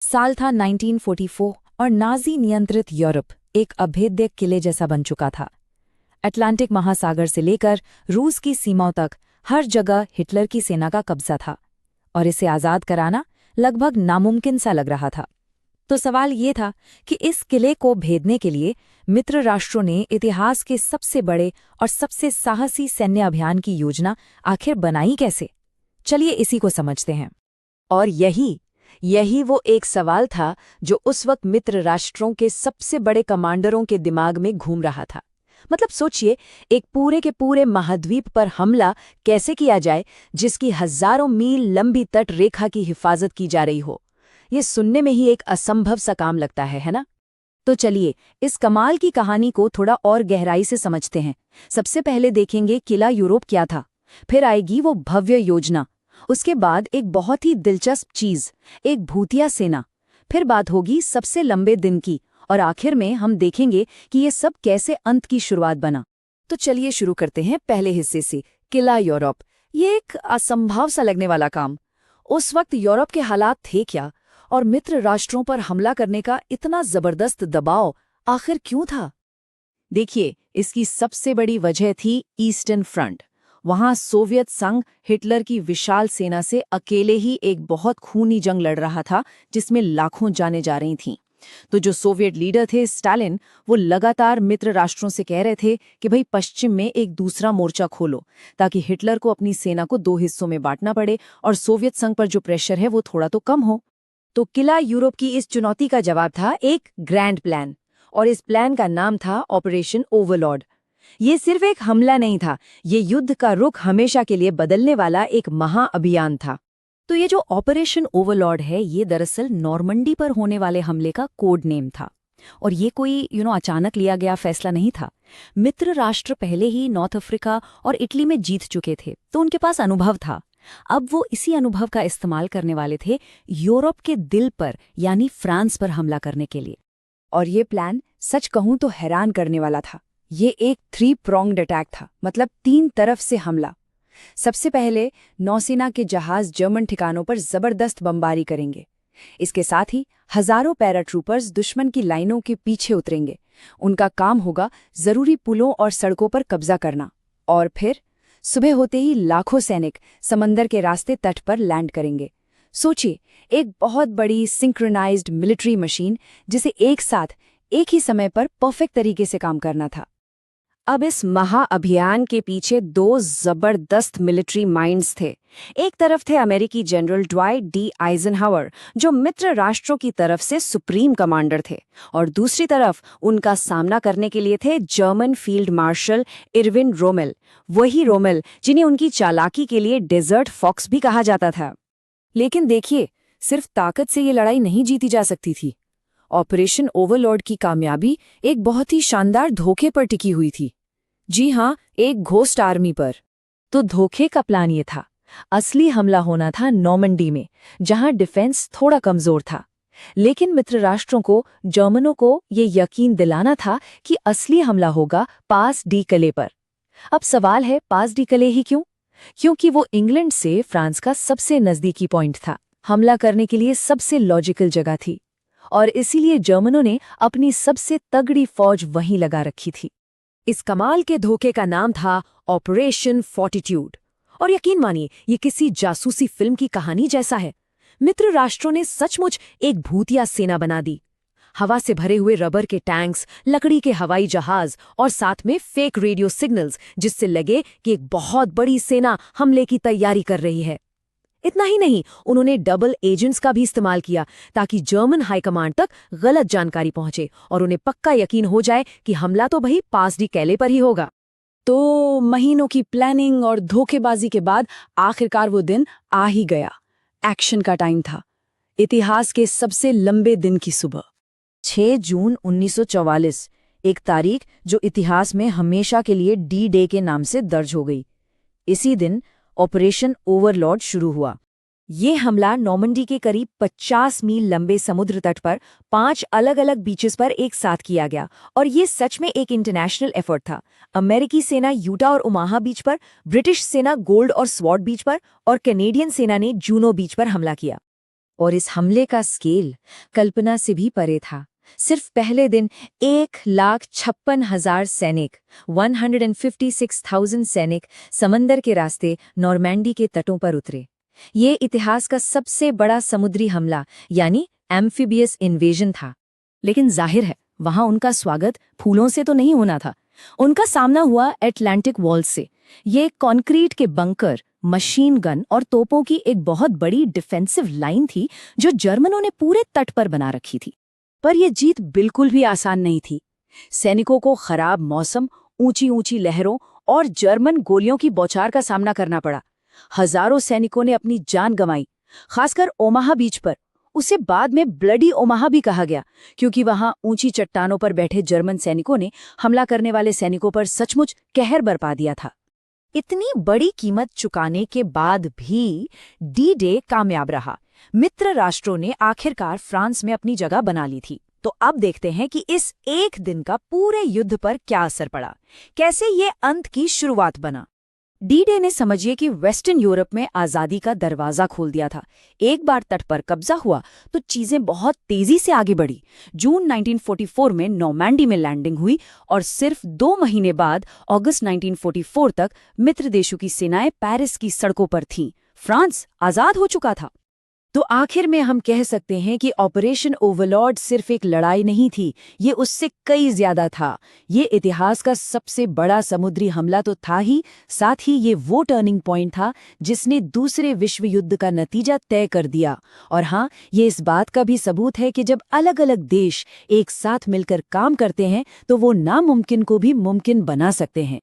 साल था 1944 और नाजी नियंत्रित यूरोप एक अभेद्य किले जैसा बन चुका था। अटलांटिक महासागर से लेकर रूस की सीमाओं तक हर जगह हिटलर की सेना का कब्जा था और इसे आज़ाद कराना लगभग नामुमकिन सा लग रहा था। तो सवाल ये था कि इस किले को भेदने के लिए मित्र राष्ट्रों ने इतिहास के सबसे बड़े और सबसे साहसी सैन्य अभियान की योजना आखिर बनाई कैसे? चलिए इसी को समझते हैं। और यही वो एक सवाल था जो उस वक्त मित्र राष्ट्रों के सबसे बड़े कमांडरों के दिमाग में घूम रहा था। मतलब सोचिए, एक पूरे के पूरे महाद्वीप पर हमला कैसे किया जाए जिसकी हजारों मील लंबी तट रेखा की हिफाजत की जा रही हो। ये सुनने में ही एक असंभव सा काम लगता है ना? तो चलिए इस कमाल की कहानी को थोड़ा और गहराई से समझते हैं। सबसे पहले देखेंगे किला यूरोप क्या था, फिर आएगी वो भव्य योजना, उसके बाद एक बहुत ही दिलचस्प चीज, एक भूतिया सेना, फिर बात होगी सबसे लंबे दिन की, और आखिर में हम देखेंगे कि ये सब कैसे अंत की शुरुआत बना। तो चलिए शुरू करते हैं पहले हिस्से से, किला यूरोप। ये एक असंभव सा लगने वाला काम। उस वक्त यूरोप के हालात थे क्या, और मित्र राष्ट्रों पर हमला करने का इतना जबरदस्त दबाव आखिर क्यों था? देखिए, इसकी सबसे बड़ी वजह थी ईस्टर्न फ्रंट। वहां सोवियत संघ हिटलर की विशाल सेना से अकेले ही एक बहुत खूनी जंग लड़ रहा था जिसमें लाखों जानें जा रही थीं। तो जो सोवियत लीडर थे स्टालिन, वो लगातार मित्र राष्ट्रों से कह रहे थे कि भाई पश्चिम में एक दूसरा मोर्चा खोलो ताकि हिटलर को अपनी सेना को दो हिस्सों में बांटना पड़े और सोवियत संघ पर जो प्रेशर है वो थोड़ा तो कम हो। तो किला यूरोप की इस चुनौती का जवाब था एक ग्रैंड प्लान, और इस प्लान का नाम था ऑपरेशन ओवरलॉर्ड। ये सिर्फ एक हमला नहीं था, ये युद्ध का रुख हमेशा के लिए बदलने वाला एक महाअभियान था। तो ये जो ऑपरेशन ओवरलॉर्ड है, ये दरअसल नॉर्मंडी पर होने वाले हमले का कोड नेम था। और ये कोई अचानक लिया गया फैसला नहीं था। मित्र राष्ट्र पहले ही नॉर्थ अफ्रीका और इटली में जीत चुके थे, तो उनके पास अनुभव था। अब वो इसी अनुभव का इस्तेमाल करने वाले थे यूरोप के दिल पर, यानी फ्रांस पर हमला करने के लिए। और ये प्लान सच कहूं तो हैरान करने वाला था। ये एक 3 pronged अटैक था, मतलब 3 तरफ से हमला। सबसे पहले नौसेना के जहाज जर्मन ठिकानों पर जबरदस्त बमबारी करेंगे। इसके साथ ही हजारों पैराट्रूपर्स दुश्मन की लाइनों के पीछे उतरेंगे। उनका काम होगा जरूरी पुलों और सड़कों पर कब्जा करना। और फिर सुबह होते ही लाखों सैनिक समंदर के रास्ते तट पर लैंड करेंगे। सोचिए, एक बहुत बड़ी सिंक्रोनाइज्ड मिलिट्री मशीन जिसे एक साथ एक ही समय पर परफेक्ट तरीके से काम करना था। अब इस महाअभियान के पीछे 2 जबरदस्त मिलिट्री माइंड्स थे। एक तरफ थे अमेरिकी जनरल ड्वाइट डी आइजनहावर, जो मित्र राष्ट्रों की तरफ से सुप्रीम कमांडर थे, और दूसरी तरफ उनका सामना करने के लिए थे German field marshal Erwin Rommel, वही रोमेल जिन्हें उनकी चालाकी के लिए डेजर्ट फॉक्स भी कहा जाता था। लेकिन देखिए, सिर्फ ताकत से ये लड़ाई नहीं जीती जा सकती थी। ऑपरेशन ओवरलॉर्ड की कामयाबी एक बहुत ही शानदार धोखे पर टिकी हुई थी। जी हाँ, एक घोस्ट आर्मी पर। तो धोखे का प्लान ये था, असली हमला होना था नॉर्मंडी में, जहां डिफेंस थोड़ा कमजोर था। लेकिन मित्र राष्ट्रों को, जर्मनों को ये यकीन दिलाना था कि असली हमला होगा पास डी कले पर। अब सवाल है, पास डी कले ही क्यों? क्योंकि वो इंग्लैंड से फ्रांस का सबसे नजदीकी पॉइंट था, हमला करने के लिए सबसे लॉजिकल जगह थी, और इसीलिए जर्मनों ने अपनी सबसे तगड़ी फौज वहीं लगा रखी थी। इस कमाल के धोखे का नाम था ऑपरेशन फोर्टिट्यूड। और यकीन मानिए, ये किसी जासूसी फिल्म की कहानी जैसा है। मित्र राष्ट्रों ने सचमुच एक भूतिया सेना बना दी। हवा से भरे हुए रबर के टैंक्स, लकड़ी के हवाई जहाज और साथ में फेक रेडियो सिग्नल्स, जिससे लगे कि एक बहुत बड़ी सेना हमले की तैयारी कर रही है। इतना ही नहीं, उन्होंने डबल एजेंट्स का भी इस्तेमाल किया ताकि जर्मन हाईकमांड तक गलत जानकारी पहुंचे और उन्हें पक्का यकीन हो जाए कि हमला तो भाई पास डी कैले पर ही होगा। तो महीनों की प्लानिंग और धोखेबाजी के बाद आखिरकार वो दिन आ ही गया। एक्शन का टाइम था, इतिहास के सबसे लंबे दिन की सुबह। 6 जून 1944, एक तारीख जो इतिहास में हमेशा के लिए डी डे के नाम से दर्ज हो गई। इसी दिन ऑपरेशन ओवरलॉर्ड शुरू हुआ। ये हमला नॉर्मंडी के करीब 50 मील लंबे समुद्र तट पर 5 अलग-अलग बीचेस पर एक साथ किया गया, और ये सच में एक इंटरनेशनल एफर्ट था। अमेरिकी सेना यूटा और ओमाहा बीच पर, ब्रिटिश सेना गोल्ड और स्वॉर्ड बीच पर, और कैनेडियन सेना ने जूनो बीच पर हमला किया। और इस हमले का स्केल कल्पना से भी परे था। सिर्फ पहले दिन 1,56,000 सैनिक 156,000 सैनिक समंदर के रास्ते नॉर्मैंडी के तटों पर उतरे। ये इतिहास का सबसे बड़ा समुद्री हमला यानी एम्फीबियस इन्वेजन था। लेकिन जाहिर है वहां उनका स्वागत फूलों से तो नहीं होना था। उनका सामना हुआ एटलांटिक वॉल से। ये कंक्रीट के बंकर, मशीन गन और तोपों की एक बहुत बड़ी डिफेंसिव लाइन थी जो जर्मनों ने पूरे तट पर बना रखी थी। पर यह जीत बिल्कुल भी आसान नहीं थी। सैनिकों को खराब मौसम, ऊंची ऊंची लहरों और जर्मन गोलियों की बौछार का सामना करना पड़ा। हजारों सैनिकों ने अपनी जान गंवाई, खासकर ओमाहा बीच पर। उसे बाद में ब्लडी ओमाहा भी कहा गया, क्योंकि वहां ऊंची चट्टानों पर बैठे जर्मन सैनिकों ने हमला करने वाले सैनिकों पर सचमुच कहर बरपा दिया था। इतनी बड़ी कीमत चुकाने के बाद भी डी डे कामयाब रहा। मित्र राष्ट्रों ने आखिरकार फ्रांस में अपनी जगह बना ली थी। तो अब देखते हैं कि इस एक दिन का पूरे युद्ध पर क्या असर पड़ा, कैसे ये अंत की शुरुआत बना। डी डे ने समझिए कि वेस्टर्न यूरोप में आज़ादी का दरवाज़ा खोल दिया था। एक बार तट पर कब्जा हुआ तो चीज़ें बहुत तेज़ी से आगे बढ़ी। जून 1944 में नॉर्मैंडी में लैंडिंग हुई और सिर्फ 2 महीने बाद अगस्त 1944 तक मित्र देशों की सेनाएं पेरिस की सड़कों पर थीं। फ्रांस आज़ाद हो चुका था। तो आखिर में हम कह सकते हैं कि ऑपरेशन ओवरलॉर्ड सिर्फ एक लड़ाई नहीं थी, ये उससे कई ज्यादा था। ये इतिहास का सबसे बड़ा समुद्री हमला तो था ही, साथ ही ये वो टर्निंग पॉइंट था जिसने दूसरे विश्व युद्ध का नतीजा तय कर दिया। और हाँ, ये इस बात का भी सबूत है कि जब अलग अलग देश एक साथ मिलकर काम करते हैं तो वो नामुमकिन को भी मुमकिन बना सकते हैं।